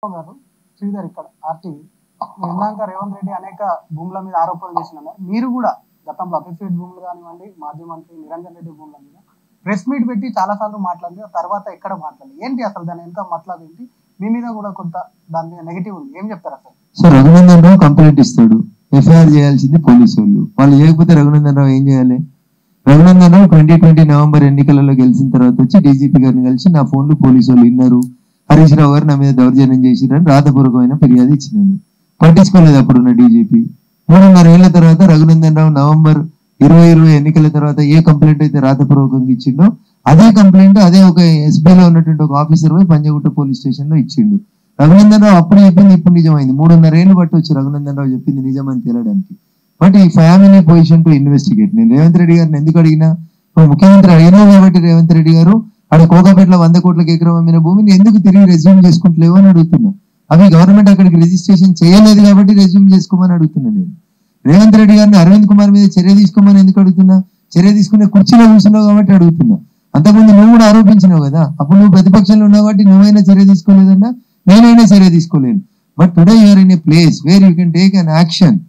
గారు శ్రీధర్ ఇక్కడ ఆర్టీవీ ఇందాక రేవంత్ రెడ్డి అనేక భూముల మీద ఆరోపణలు చేసినారు. మీరు కూడా గతంలో అఫిషియేట్ భూములు కానివ్వండి, మాజీ మంత్రి నిరంజన్ రెడ్డి భూముల మీద ప్రెస్ మీట్ పెట్టి చాలా సార్లు మాట్లాడి తర్వాత ఎక్కడ మాట్లాడలేదు. ఏంటి అసలు దాని ఎంత మతలబ్ ఏంటి? మీ మీద కూడా కొంత దాని మీద నెగిటివ్ ఉంది, ఏం చెప్తారు అసలు? సో రఘునందన్ రావు కంప్లైంట్ ఇస్తాడు, ఎఫ్ఐఆర్ చేయాల్సింది పోలీసు వాళ్ళు చేయకపోతే రఘునందన్ రావు ఏం చేయాలి? రఘునందన్ రావు 2020 నవంబర్ ఎన్నికలలో గెలిచిన తర్వాత వచ్చి డీజీపీ గారిని కలిసి నా ఫోన్లు పోలీసు వాళ్ళు విన్నారు, హరీష్ రావు గారు నా మీద దౌర్జన్యం చేసిరని రాతపూర్వకమైన ఫిర్యాదు ఇచ్చినాను. పట్టించుకోలేదు అప్పుడున్న డీజీపీ. 3.5 ఏళ్ల తర్వాత రఘునందన్ రావు నవంబర్ 2020 ఎన్నికల తర్వాత ఏ కంప్లైంట్ అయితే రాతపూర్వకంగా ఇచ్చిండో అదే కంప్లైంట్ అదే ఒక ఎస్బీలో ఉన్నటువంటి ఒక ఆఫీసర్ పోయి పంజగుట్ట పోలీస్ స్టేషన్ లో ఇచ్చిండు. రఘునందన్ రావు అప్పుడు చెప్పింది ఇప్పుడు నిజమైంది. 3.5 ఏళ్ళు బట్టి వచ్చి రఘునందన్ రావు చెప్పింది నిజమని తేలడానికి. బట్ ఈ ఫ్యామిలీ పొజిషన్ టు ఇన్వెస్టిగేట్. నేను రేవంత్ రెడ్డి గారిని ఎందుకు అడిగినా, ముఖ్యమంత్రి అడిగినా కాబట్టి రేవంత్ రెడ్డి గారు అక్కడ కోకాపేటలో 100 కోట్లకి ఎకరం అమ్మిన భూమిని ఎందుకు తిరిగి రెజ్యూమ్ చేసుకుంటలేవు అని అడుగుతున్నా. అవి గవర్నమెంట్ అక్కడికి రిజిస్ట్రేషన్ చేయలేదు కాబట్టి రెజ్యూమ్ చేసుకోమని అడుగుతున్నా. నేను రేవంత్ రెడ్డి గారిని అరవింద్ కుమార్ మీద చర్య తీసుకోమని ఎందుకు అడుగుతున్నా? చర్య తీసుకునే కుర్చీలో కూర్చున్నావు కాబట్టి అడుగుతున్నా. అంతకుముందు నువ్వు కూడా ఆరోపించినావు కదా, అప్పుడు నువ్వు ప్రతిపక్షంలో ఉన్నావు కాబట్టి నువ్వైనా చర్య తీసుకోలేదన్నా నేనైనా చర్య తీసుకోలేను. But today you're in a place where you can take an action.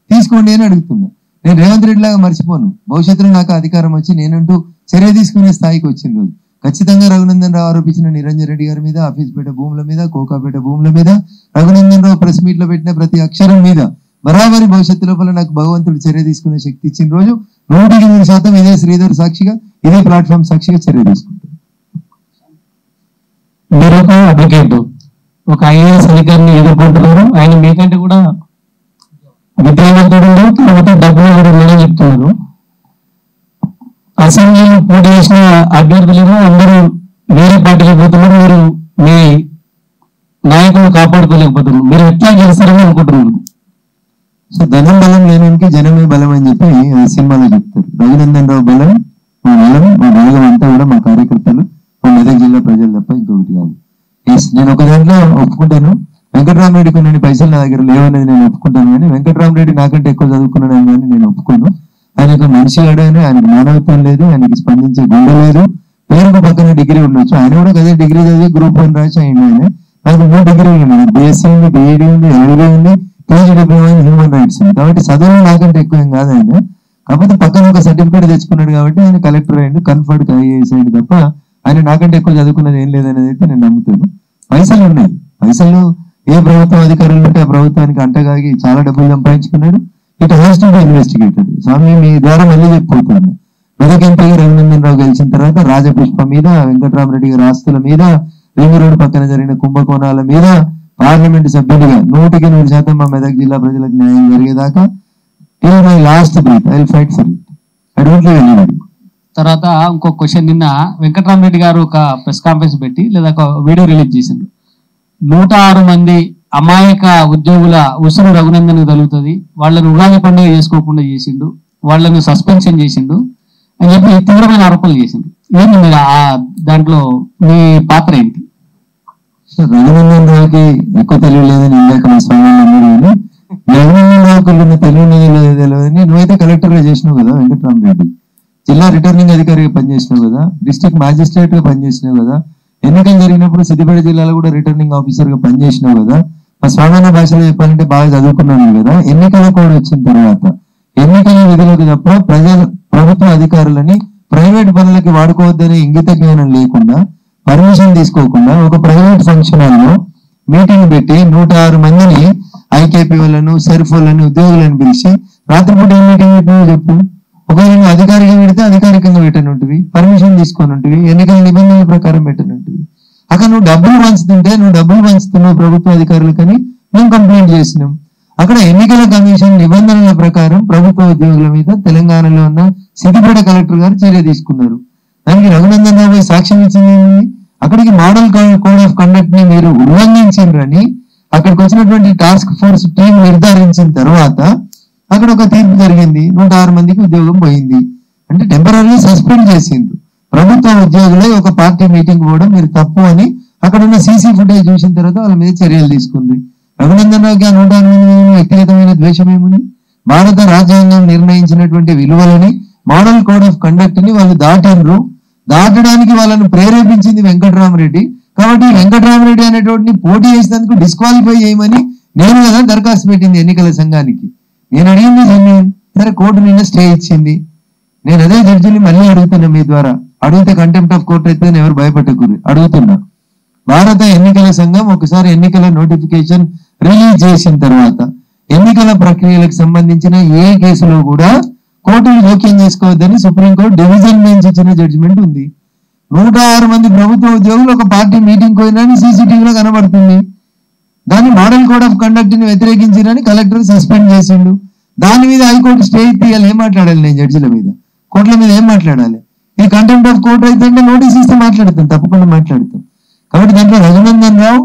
తీసుకోండి అని అడుగుతున్నా. నేను రేవంత్ రెడ్డి లాగా మర్చిపోను. భవిష్యత్తులో నాకు అధికారం వచ్చి నేనంటూ చర్య తీసుకునే స్థాయికి వచ్చిన రోజు ఖచ్చితంగా రఘునందన్ రావు ఆరోపించిన నిరంజన్ రెడ్డి గారి మీద, ఆఫీస్పేట భూముల మీద, కోకాపేట భూముల మీద, రఘునందన్ రావు ప్రెస్ మీట్ లో పెట్టిన ప్రతి అక్షరం మీద బరాబరి భవిష్యత్తు లోపల నాకు భగవంతుడు చర్య తీసుకునే శక్తి ఇచ్చిన రోజు 100% ఇదే శ్రీధర్ సాక్షిగా, ఇదే ప్లాట్ఫామ్ సాక్షిగా చర్య తీసుకుంటాను. మీరు ఒక అడ్వకేట్, ఒక ఐఏఎస్ అధికారిని ఎదుర్కొంటున్నారు. ఆయన మీకంటే కూడా విద్యావంతుడు, తర్వాత డబ్బులు కూడా లేదని చెప్తున్నారు. అసెంబ్లీలో పోటీ చేసిన అభ్యర్థులేమో అందరూ వేరే పార్టీకి పోతున్నారు. మీరు మీ నాయకులు కాపాడుకోలేకపోతున్నారు. మీరు ఎట్లా గెలుస్తారని అనుకుంటున్నారు? సో ధనం బలం లేనికి జనమే బలం అని చెప్పి సినిమాలో చెప్తారు. రఘునందన్ రావు బలం మా బలగం అంతా కూడా మా కార్యకర్తలు, మా మెదక్ జిల్లా ప్రజలు తప్ప ఇంకొకటి కాదు. నేను ఒక దాంట్లో ఒప్పుకుంటాను, వెంకటరామరెడ్డికి కొన్ని పైసలు నా దగ్గర లేవనేది నేను ఒప్పుకుంటాను. కానీ వెంకటరామరెడ్డి నాకంటే ఎక్కువ చదువుకున్నాడు కానీ నేను ఒప్పుకోను. ఆయనకు మనిషి ఆడాను, ఆయనకు మానవత్వం లేదు, ఆయనకి స్పందించే గుండె లేదు. పేరుకు పక్కన డిగ్రీ ఉండొచ్చు, ఆయన కూడా అదే డిగ్రీ చదివి గ్రూప్ 1 రాసి ఆయన. నాకు 3 డిగ్రీలు ఉన్నాయి, బీఎస్సీ ఉంది, బీఈడీ ఉంది, ఎల్ఈడీ ఉంది, PG diploma in human rights ఉంది. కాబట్టి చదువులు నాకంటే ఎక్కువ ఏం కాదు ఆయన. కాకపోతే పక్కన ఒక సర్టిఫికేట్ తెచ్చుకున్నాడు కాబట్టి ఆయన కలెక్టర్ అయ్యిండు, కన్ఫర్డ్ ఐఏఎస్ అయ్యిండు తప్ప ఆయన నాకంటే ఎక్కువ చదువుకున్నది ఏం లేదనేది అయితే నేను నమ్ముతాను. పైసలు ఉన్నాయి, పైసలు ఏ ప్రభుత్వం అధికారులు ఉంటే ఆ ప్రభుత్వానికి అంటగాగి చాలా డబ్బులు సంపాదించుకున్నాడు. It has to be investigated. స్వామి మీ ద్వారా మళ్ళీ చెప్పిపోతాను, మెదక్ ఎంపీగా రఘునందన్ రావు గెలిచిన తర్వాత రాజపుష్ప మీద, వెంకటరామరెడ్డి గారి ఆస్తుల మీద, రింగ్ రోడ్డు పక్కన జరిగిన కుంభకోణాల మీద పార్లమెంట్ సభ్యుడిగా 100% మా మెదక్ జిల్లా ప్రజలకు న్యాయం జరిగేదాకా till my last breath I will fight for it. I don't leave anybody. తర్వాత ఇంకో క్వశ్చన్, నిన్న వెంకటరామరెడ్డి గారు ఒక ప్రెస్ కాన్ఫరెన్స్ పెట్టి లేదా ఒక వీడియో రిలీజ్ చేసిండ్రు. 106 మంది అమాయక ఉద్యోగుల ఉసురు రఘునందన్ తగులుతుంది, వాళ్ళని ఉగాది పండుగ చేసుకోకుండా చేసిండు, వాళ్ళని సస్పెన్షన్ చేసిండు అని చెప్పి తీవ్రమైన ఆరోపణలు చేసిండు. ఏంటి మీరు దాంట్లో మీ పాత్ర ఏంటి? రఘునందన్ రావుకి ఎక్కువ తెలివి లేదని ఇందాక మా స్వామి అన్నారు. రఘునందన్ రావుకి తెలివి లేదని నువ్వైతే కలెక్టర్ గా చేసినావు కదా వెంకటరామరెడ్డి, జిల్లా రిటర్నింగ్ అధికారిగా పనిచేసినావు కదా, డిస్ట్రిక్ట్ మ్యాజిస్ట్రేట్ గా పనిచేసినావు కదా, ఎన్నికలు జరిగినప్పుడు సిద్దిపేట జిల్లాలో కూడా రిటర్నింగ్ ఆఫీసర్ గా పనిచేసినావు కదా, మా స్వామి భాషలో చెప్పాలంటే బాగా చదువుకున్నాను కదా. ఎన్నికల కోడ్ వచ్చిన తర్వాత ఎన్నికల విధులకు తప్ప ప్రభుత్వ అధికారులని ప్రైవేట్ పనులకి వాడుకోవద్దనే ఇంగిత జ్ఞానం లేకుండా, పర్మిషన్ తీసుకోకుండా ఒక ప్రైవేట్ ఫంక్షన్ హాల్లో మీటింగ్ పెట్టి 106 మందిని ఐకేపీ వాళ్ళను, సెర్ఫ్ వాళ్ళని, ఉద్యోగులను పిలిచి రాత్రిపూట ఏం మీటింగ్ పెట్టినావో చెప్పు. ఒకవేళ నువ్వు అధికారికంగా పెడితే అధికారికంగా పెట్టనుంటివి, పర్మిషన్ తీసుకొని ఉంటివి, ఎన్నికల నిబంధనల ప్రకారం పెట్టనుంటివి. అక్కడ నువ్వు డబ్బులు పంచుతున్నావు ప్రభుత్వ అధికారులకని మేము కంప్లైంట్ చేసినాం. అక్కడ ఎన్నికల కమిషన్ నిబంధనల ప్రకారం ప్రభుత్వ ఉద్యోగుల మీద తెలంగాణలో ఉన్న సిద్దిపేట కలెక్టర్ గారు చర్య తీసుకున్నారు. దానికి రఘునందన్ రావు సాక్ష్యం ఇచ్చింది ఏముంది? అక్కడికి మోడల్ కోడ్ ఆఫ్ కండక్ట్ ని మీరు ఉల్లంఘించారని అక్కడికి వచ్చినటువంటి టాస్క్ ఫోర్స్ టీం నిర్ధారించిన తర్వాత అక్కడ ఒక తీర్పు జరిగింది, 106 మందికి ఉద్యోగం పోయింది. అంటే టెంపరీ సస్పెండ్ చేసిండ్రు. ప్రభుత్వ ఉద్యోగులే ఒక పార్టీ మీటింగ్ పోవడం మీరు తప్పు అని అక్కడ ఉన్న సీసీ ఫుటేజ్ చూసిన తర్వాత వాళ్ళ మీద చర్యలు తీసుకుంది. రఘునందన్ రావుకి 106 మంది వ్యక్తిగతమైన ద్వేషం ఏముంది? భారత రాజ్యాంగం నిర్ణయించినటువంటి విలువలని, మోడల్ కోడ్ ఆఫ్ కండక్ట్ ని వాళ్ళు దాటిండ్రు. దాటడానికి వాళ్ళను ప్రేరేపించింది వెంకటరామరెడ్డి. కాబట్టి వెంకటరామరెడ్డి అనేటోడిని పోటీ చేసినందుకు డిస్క్వాలిఫై చేయమని నేను కదా దరఖాస్తు పెట్టింది ఎన్నికల సంఘానికి. నేను అడిగింది జెన్యూన్. సరే కోర్టు నిన్న స్టే ఇచ్చింది. నేను అదే జడ్జిని మళ్ళీ అడుగుతున్నా మీ ద్వారా. అడిగితే కంటెంప్ట్ ఆఫ్ కోర్ట్ అయితే ఎవరు భయపడకూరు అడుగుతున్నా. భారత ఎన్నికల సంఘం ఒకసారి ఎన్నికల నోటిఫికేషన్ రిలీజ్ చేసిన తర్వాత ఎన్నికల ప్రక్రియలకు సంబంధించిన ఏ కేసులో కూడా కోర్టులు జోక్యం చేసుకోవద్దని సుప్రీంకోర్టు డివిజన్ బెంచ్ ఇచ్చిన జడ్జిమెంట్ ఉంది. 106 మంది ప్రభుత్వ ఉద్యోగులు ఒక పార్టీ మీటింగ్ పోయినని సీసీటీవీలో కనబడుతుంది. దాన్ని మోడల్ కోడ్ ఆఫ్ కండక్ట్ ని వ్యతిరేకించినని కలెక్టర్ సస్పెండ్ చేసిండు. దాని మీద హైకోర్టు స్టే ఇవ్వాలి. ఏం మాట్లాడాలి నేను జడ్జిల మీద, కోర్టుల మీద ఏం మాట్లాడాలి? ఈ కంటెంప్ట్ ఆఫ్ కోర్ట్ అయితే నోటీస్ ఇస్తే మాట్లాడతాం, తప్పకుండా మాట్లాడతాం. కాబట్టి దాంట్లో రఘునందన్ రావు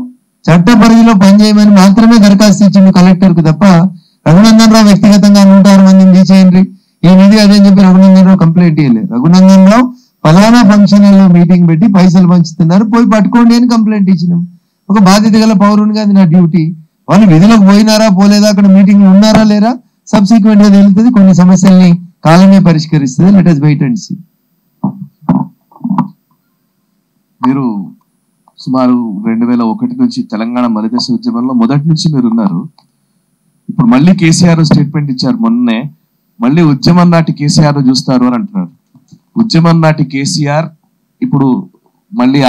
చట్ట పరిధిలో పనిచేయమని మాత్రమే దరఖాస్తు ఇచ్చిండు కలెక్టర్ కు తప్ప రఘునందన్ రావు వ్యక్తిగతంగా 106 మందిని తీసేయండి ఈ నిధి అదని చెప్పి రఘునందన్ రావు కంప్లైంట్ ఇవ్వలేదు. రఘునందన్ రావు ఫలానా ఫంక్షన్ లో మీటింగ్ పెట్టి పైసలు పంచుతున్నారు, పోయి పట్టుకోండి అని కంప్లైంట్ ఇచ్చినాం. ఒక బాధ్యత గల పౌరునిగా అది నా డ్యూటీ. వాళ్ళు విధులకు పోయినారా పోలేదా, అక్కడ మీటింగ్ ఉన్నారా లేరా సబ్సిక్వెంట్ గా తెలుస్తుంది. కొన్ని సమస్యల్ని కాలమే పరిష్కరిస్తుంది. Let us wait and see. మీరు సుమారు 2001 నుంచి తెలంగాణ మలిదశ ఉద్యమంలో మొదటి నుంచి మీరు ఉన్నారు. ఇప్పుడు మళ్ళీ కేసీఆర్ స్టేట్మెంట్ ఇచ్చారు మొన్నే, మళ్ళీ ఉద్యమం నాటి కేసీఆర్ చూస్తారు అని అంటున్నారు. ఉద్యమం నాటి కేసీఆర్ ఇప్పుడు మళ్ళీ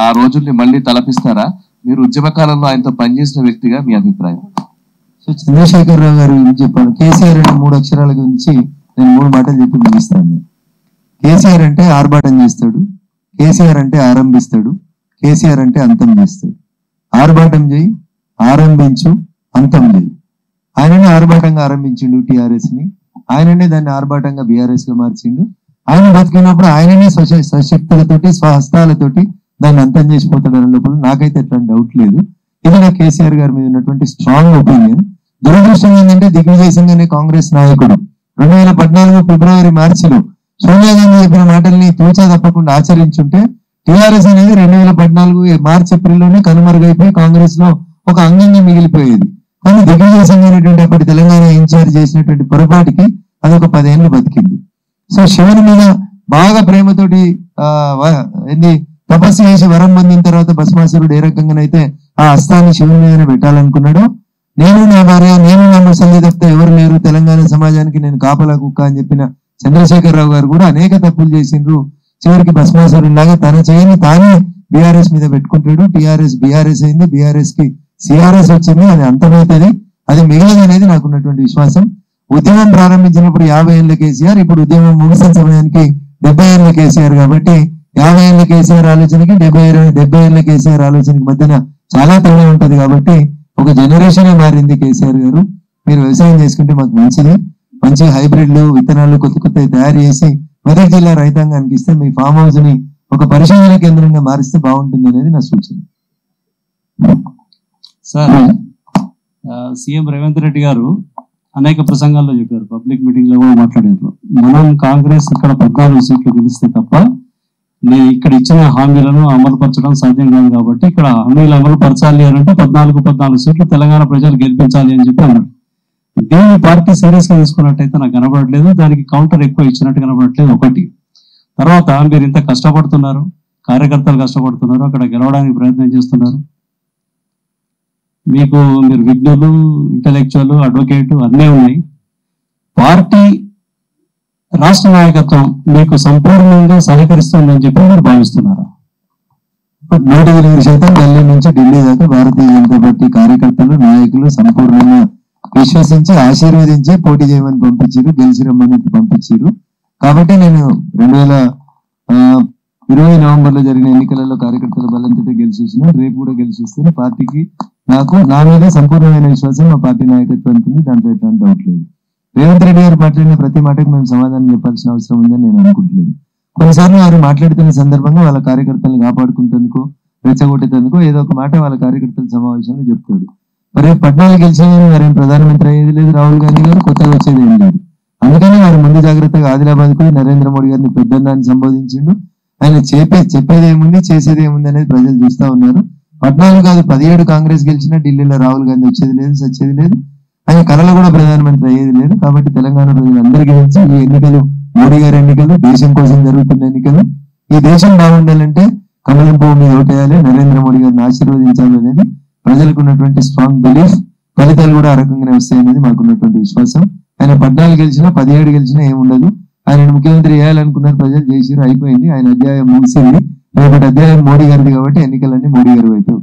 ఆ రోజుల్ని మళ్ళీ తలపిస్తారా? మీరు ఉద్యమ కాలంలో ఆయనతో పనిచేసిన వ్యక్తిగా మీ అభిప్రాయం? సో చంద్రశేఖరరావు గారు చెప్పాను. కేసీఆర్ అంటే 3 అక్షరాల గురించి నేను 3 మాటలు చెప్పి ముగిస్తాను. కేసీఆర్ అంటే ఆర్భాటం చేస్తాడు, కేసీఆర్ అంటే ఆరంభిస్తాడు, కేసీఆర్ అంటే అంతం చేస్తాడు. ఆర్భాటం చేయి, ఆరంభించు, అంతం చేయి. ఆయననే ఆర్భాటంగా ఆరంభించిండు టిఆర్ఎస్ ని, ఆయననే దాన్ని ఆర్భాటంగా బీఆర్ఎస్ గా మార్చిండు. ఆయన బతికినప్పుడు ఆయననే సశక్తులతోటి స్వహస్తాలతోటి దాన్ని అంతం చేసిపోతాడని లోపల నాకైతే ఎట్లాంటి డౌట్ లేదు. ఇది నా కేసీఆర్ గారి మీద ఉన్నటువంటి స్ట్రాంగ్ ఒపీనియన్. దురదృష్టం ఏంటంటే దిగ్విజయ్ సింగ్ అనే కాంగ్రెస్ నాయకుడు 2014 ఫిబ్రవరి మార్చిలో సోనియా గాంధీ చెప్పిన మాటల్ని తూచా తప్పకుండా ఆచరించుంటే టిఆర్ఎస్ అనేది 2014 మార్చి ఏప్రిల్లోనే కనుమరుగైపోయి కాంగ్రెస్ లో ఒక అంగంగా మిగిలిపోయేది. కానీ దిగ్విజయ్ సింగ్ అనేటువంటి అప్పటి తెలంగాణ ఇన్ఛార్జ్ చేసినటువంటి పొరపాటుకి అది ఒక 10 ఏళ్ళు బతికింది. సో శివుని మీద బాగా ప్రేమతోటి తపస్సు చేసి వరం పొందిన తర్వాత భస్మాసురుడు ఏ రకంగానైతే ఆ హస్తాన్ని శివుని మీదనే పెట్టాలనుకున్నాడో, నేను నా భార్య, నేను నా ముసలి తప్పితే ఎవరు లేరు తెలంగాణ సమాజానికి, నేను కాపలా కుక్క అని చెప్పిన చంద్రశేఖరరావు గారు కూడా అనేక తప్పులు చేసిండ్రు. చివరికి భస్మాసురుడు లాగా తన చేయని తానే బీఆర్ఎస్ మీద పెట్టుకుంటాడు. టిఆర్ఎస్ బీఆర్ఎస్ అయింది, బీఆర్ఎస్ కి సిఆర్ఎస్ వచ్చింది. అది అంతమవుతుంది, అది మిగిలింది అనేది నాకున్నటువంటి విశ్వాసం. ఉద్యమం ప్రారంభించినప్పుడు 50 ఏళ్ల కేసీఆర్, ఇప్పుడు ఉద్యమం ముగిసిన సమయానికి 70 ఏళ్ల కేసీఆర్. కాబట్టి 50 ఏళ్ల కేసీఆర్ ఆలోచనకి 70 ఏళ్ల కేసీఆర్ ఆలోచనకి మధ్యన చాలా తేడా ఉంటది. కాబట్టి ఒక జనరేషన్ మారింది కేసీఆర్ గారు. మీరు వ్యవసాయం చేసుకుంటే మాకు మంచిది, మంచి హైబ్రిడ్లు విత్తనాలు కొత్త కొత్తవి తయారు చేసి మెదక్ జిల్లా రైతాంగానికి ఇస్తే మీ ఫామ్ హౌస్ ని ఒక పరిశోధన కేంద్రంగా మారిస్తే బాగుంటుంది అనేది నా సూచన. సార్, సీఎం రేవంత్ రెడ్డి గారు అనేక ప్రసంగాల్లో చెప్పారు, పబ్లిక్ మీటింగ్ లో కూడా మాట్లాడారు. మనం కాంగ్రెస్ ఇక్కడ 14 సీట్లు గెలిస్తే తప్ప నేను ఇక్కడ ఇచ్చిన హామీలను అమలు పరచడం సాధ్యం కాదు. కాబట్టి ఇక్కడ హామీలు అమలు పరచాలి అని అంటే 14 సీట్లు తెలంగాణ ప్రజలు గెలిపించాలి అని చెప్పి అన్నారు. దీన్ని పార్టీ సీరియస్ గా తీసుకున్నట్టయితే నాకు కనబడట్లేదు, దానికి కౌంటర్ ఎక్కువ ఇచ్చినట్టు కనబడట్లేదు. ఒకటి, తర్వాత మీరు ఇంత కష్టపడుతున్నారు, కార్యకర్తలు కష్టపడుతున్నారు, అక్కడ గెలవడానికి ప్రయత్నం చేస్తున్నారు. మీరు విజ్ఞులు, ఇంటలెక్చువల్, అడ్వకేట్ అన్నీ ఉన్నాయి. పార్టీ రాష్ట్ర నాయకత్వం మీకు సంపూర్ణంగా సహకరిస్తుందని చెప్పి మీరు భావిస్తున్నారా? 100% ఢిల్లీ నుంచి ఢిల్లీ దాకా భారతీయ జనతా పార్టీ కార్యకర్తలు, నాయకులు సంపూర్ణంగా విశ్వసించి ఆశీర్వదించి పోటీ చేయమని పంపించారు, గెలిచి రమ్మని పంపించారు. కాబట్టి నేను 2020 నవంబర్ లో జరిగిన ఎన్నికలలో కార్యకర్తల బలంతో గెలిచి వచ్చిన, రేపు కూడా గెలిచి వస్తే పార్టీకి నాకు నా మీద సంపూర్ణమైన విశ్వాసం మా పార్టీ నాయకత్వానికి ఉంది. దాంట్లో ఎట్లాంటి డౌట్ లేదు. రేవంత్ రెడ్డి గారు మాట్లాడిన ప్రతి మాటకు మేము సమాధానం చెప్పాల్సిన అవసరం ఉందని నేను అనుకుంటలేదు. కొన్నిసార్లు వారు మాట్లాడుతున్న సందర్భంగా వాళ్ళ కార్యకర్తలను కాపాడుకుంటేందుకో రెచ్చగొట్టేందుకో ఏదో ఒక మాట వాళ్ళ కార్యకర్తల సమావేశంలో చెప్తాడు. మరి 14 గెలిచిన మరేం ప్రధానమంత్రి అయ్యేది లేదు, రాహుల్ గాంధీ గారు కొత్తగా వచ్చేది ఏం లేదు. అందుకని వారు ముందు జాగ్రత్తగా ఆదిలాబాద్ కు నరేంద్ర మోడీ గారిని పెద్దన్నాన్ని సంబోధించిండు. ఆయన చెప్పేది ఏముంది, చేసేది ఏముంది అనేది ప్రజలు చూస్తా ఉన్నారు. 14 కాదు 17 కాంగ్రెస్ గెలిచినా ఢిల్లీలో రాహుల్ గాంధీ వచ్చేది లేదు, సచ్చేది లేదు. ఆయన కళలో కూడా ప్రధానమంత్రి అయ్యేది లేదు. కాబట్టి తెలంగాణ ప్రజలందరికీ తెలిసి ఈ ఎన్నికలు మోడీ గారి ఎన్నికలు, దేశం కోసం జరుగుతున్న ఎన్నికలు. ఈ దేశం బాగుండాలంటే కమలం పువ్వు మీద ఓటేయాలి, నరేంద్ర మోడీ గారిని ఆశీర్వదించాలి అనేది ప్రజలకు ఉన్నటువంటి స్ట్రాంగ్ బిలీఫ్. ఫలితాలు కూడా ఆ రకంగానే వస్తాయనేది మాకున్నటువంటి విశ్వాసం. ఆయన 14 గెలిచినా 17 గెలిచినా ఏముండదు. ఆయన ముఖ్యమంత్రి చేయాలనుకున్నారు, ప్రజలు చేసిరు, అయిపోయింది. ఆయన అధ్యాయం ముగిసింది. రేపటి అధ్యాయం మోడీ గారిది కాబట్టి ఎన్నికలన్నీ మోడీ గారి వైపు.